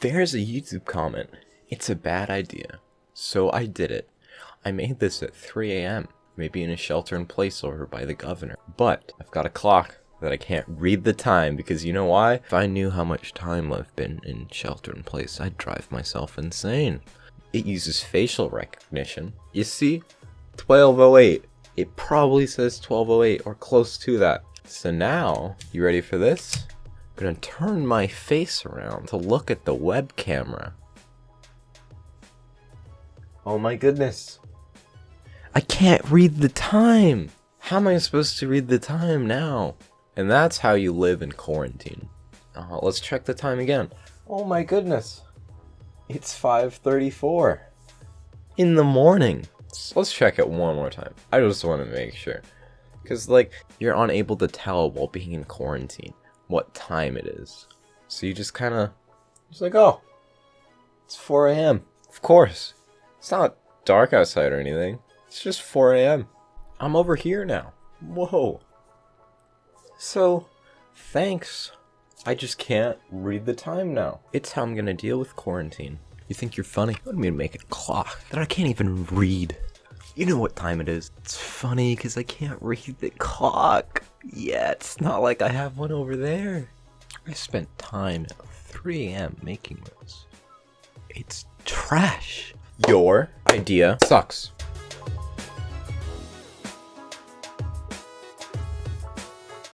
There's a YouTube comment. It's a bad idea. So I did it. I made this at 3 a.m. Maybe in a shelter-in-place order by the governor. But I've got a clock that I can't read the time because you know why? If I knew how much time I've been in shelter-in-place, I'd drive myself insane. It uses facial recognition. You see? 12:08. It probably says 12:08 or close to that. So now, you ready for this? I'm gonna turn my face around to look at the web camera. Oh my goodness. I can't read the time. How am I supposed to read the time now? And that's how you live in quarantine. Let's check the time again. Oh my goodness. It's 5:34 in the morning. So let's check it one more time. I just want to make sure. Because, like, you're unable to tell while being in quarantine what time it is. So you just kind of, just like, oh, it's 4 a.m. Of course. It's not dark outside or anything. It's just 4 a.m. I'm over here now. Whoa. So, thanks. I just can't read the time now. It's how I'm gonna deal with quarantine. You think you're funny? You want me to make a clock that I can't even read? You know what time it is. It's funny because I can't read the clock. Yeah, it's not like I have one over there. I spent time at 3 a.m. making this. It's trash. Your idea sucks.